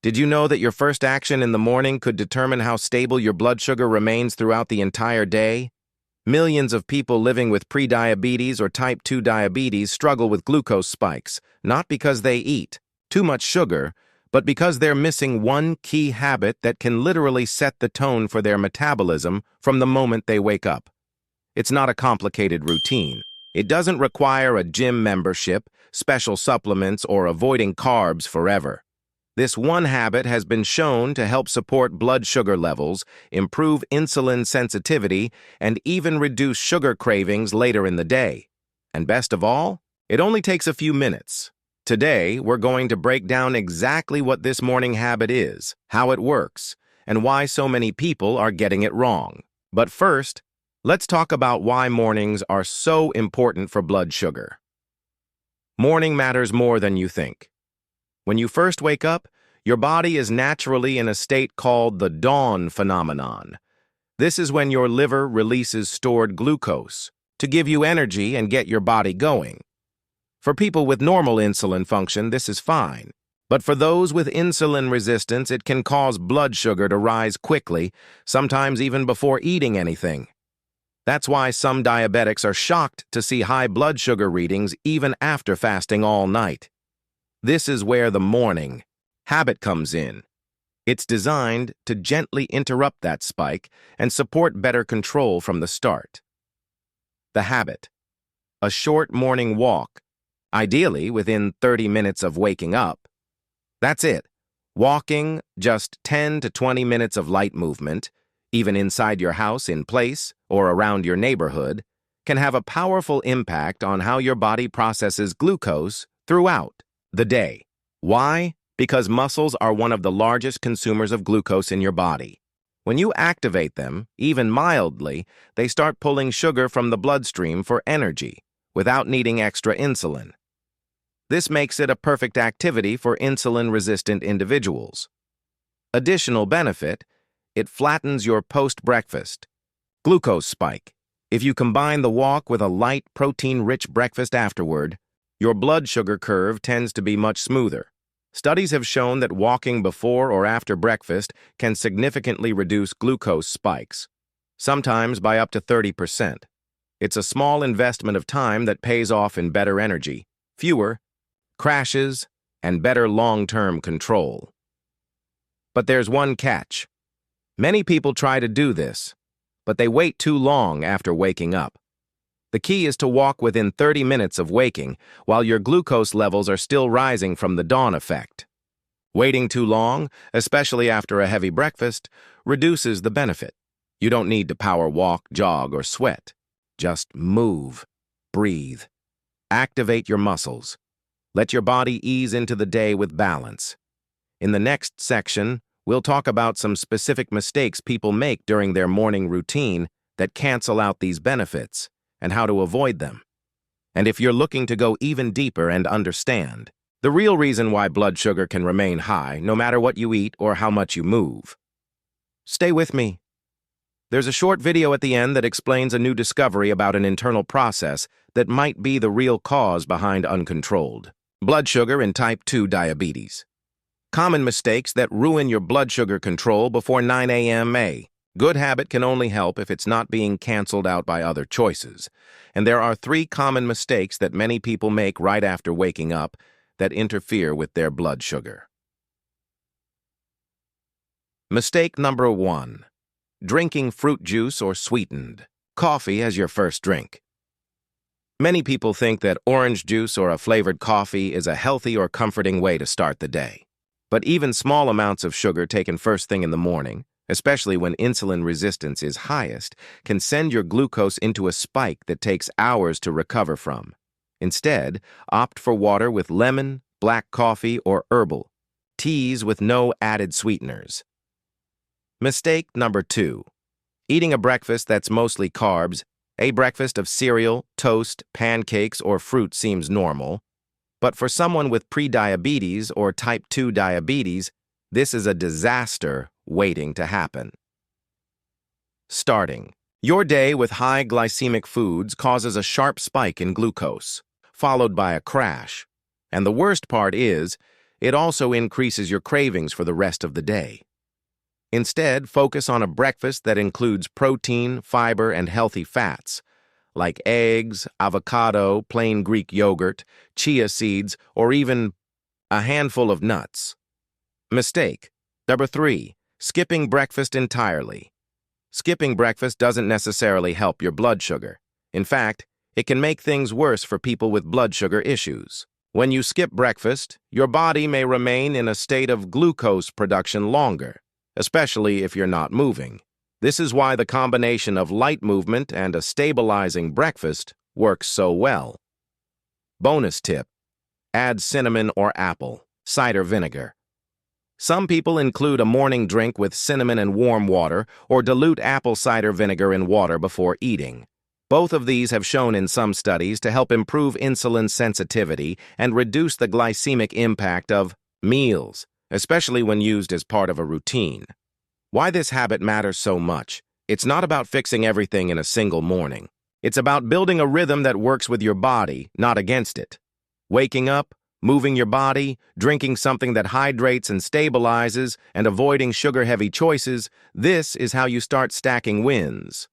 Did you know that your first action in the morning could determine how stable your blood sugar remains throughout the entire day? Millions of people living with prediabetes or type 2 diabetes struggle with glucose spikes, not because they eat too much sugar, but because they're missing one key habit that can literally set the tone for their metabolism from the moment they wake up. It's not a complicated routine. It doesn't require a gym membership, special supplements, or avoiding carbs forever. This one habit has been shown to help support blood sugar levels, improve insulin sensitivity, and even reduce sugar cravings later in the day. And best of all, it only takes a few minutes. Today, we're going to break down exactly what this morning habit is, how it works, and why so many people are getting it wrong. But first, let's talk about why mornings are so important for blood sugar. Morning matters more than you think. When you first wake up, your body is naturally in a state called the dawn phenomenon. This is when your liver releases stored glucose to give you energy and get your body going. For people with normal insulin function, this is fine. But for those with insulin resistance, it can cause blood sugar to rise quickly, sometimes even before eating anything. That's why some diabetics are shocked to see high blood sugar readings even after fasting all night. This is where the morning habit comes in. It's designed to gently interrupt that spike and support better control from the start. The habit: a short morning walk, ideally within 30 minutes of waking up. That's it. Walking, just 10 to 20 minutes of light movement, even inside your house, in place, or around your neighborhood, can have a powerful impact on how your body processes glucose throughout the day. Why? Because muscles are one of the largest consumers of glucose in your body. When you activate them, even mildly, they start pulling sugar from the bloodstream for energy, without needing extra insulin. This makes it a perfect activity for insulin-resistant individuals. Additional benefit: it flattens your post-breakfast glucose spike. If you combine the walk with a light, protein-rich breakfast afterward, your blood sugar curve tends to be much smoother. Studies have shown that walking before or after breakfast can significantly reduce glucose spikes, sometimes by up to 30%. It's a small investment of time that pays off in better energy, fewer crashes, and better long-term control. But there's one catch. Many people try to do this, but they wait too long after waking up. The key is to walk within 30 minutes of waking, while your glucose levels are still rising from the dawn effect. Waiting too long, especially after a heavy breakfast, reduces the benefit. You don't need to power walk, jog, or sweat. Just move, breathe, activate your muscles. Let your body ease into the day with balance. In the next section, we'll talk about some specific mistakes people make during their morning routine that cancel out these benefits, and how to avoid them. And if you're looking to go even deeper and understand the real reason why blood sugar can remain high no matter what you eat or how much you move, stay with me. There's a short video at the end that explains a new discovery about an internal process that might be the real cause behind uncontrolled blood sugar in type 2 diabetes. Common mistakes that ruin your blood sugar control before 9 a.m. Good habit can only help if it's not being canceled out by other choices. And there are 3 common mistakes that many people make right after waking up that interfere with their blood sugar. Mistake number 1: drinking fruit juice or sweetened coffee as your first drink. Many people think that orange juice or a flavored coffee is a healthy or comforting way to start the day. But even small amounts of sugar taken first thing in the morning, especially when insulin resistance is highest, can send your glucose into a spike that takes hours to recover from. Instead, opt for water with lemon, black coffee, or herbal teas with no added sweeteners. Mistake number 2: eating a breakfast that's mostly carbs. A breakfast of cereal, toast, pancakes, or fruit seems normal. But for someone with prediabetes or type 2 diabetes, this is a disaster waiting to happen. Starting your day with high glycemic foods causes a sharp spike in glucose, followed by a crash. And the worst part is, it also increases your cravings for the rest of the day. Instead, focus on a breakfast that includes protein, fiber, and healthy fats, like eggs, avocado, plain Greek yogurt, chia seeds, or even a handful of nuts. Mistake. Number 3. Skipping breakfast entirely. Skipping breakfast doesn't necessarily help your blood sugar. In fact, it can make things worse for people with blood sugar issues. When you skip breakfast, your body may remain in a state of glucose production longer, especially if you're not moving. This is why the combination of light movement and a stabilizing breakfast works so well. Bonus tip: add cinnamon or apple cider vinegar. Some people include a morning drink with cinnamon and warm water or dilute apple cider vinegar in water before eating. Both of these have shown in some studies to help improve insulin sensitivity and reduce the glycemic impact of meals, especially when used as part of a routine. Why this habit matters so much: it's not about fixing everything in a single morning. It's about building a rhythm that works with your body, not against it. Waking up, moving your body, drinking something that hydrates and stabilizes, and avoiding sugar-heavy choices, this is how you start stacking wins.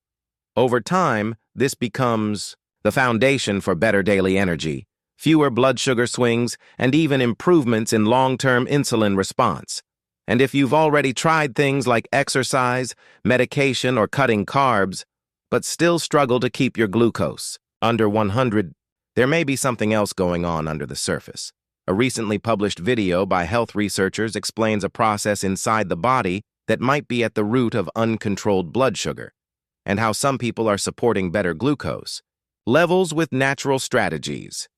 Over time, this becomes the foundation for better daily energy, fewer blood sugar swings, and even improvements in long-term insulin response. And if you've already tried things like exercise, medication, or cutting carbs, but still struggle to keep your glucose under 100, there may be something else going on under the surface. A recently published video by health researchers explains a process inside the body that might be at the root of uncontrolled blood sugar, and how some people are supporting better glucose levels with natural strategies.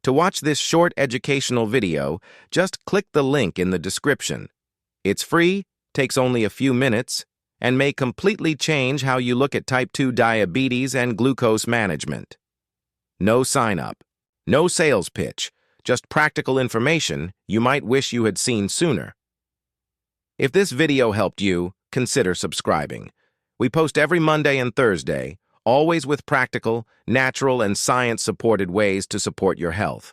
To watch this short educational video, just click the link in the description. It's free, takes only a few minutes, and may completely change how you look at type 2 diabetes and glucose management. No sign-up, no sales pitch, just practical information you might wish you had seen sooner. If this video helped you, consider subscribing. We post every Monday and Thursday, always with practical, natural, and science-supported ways to support your health.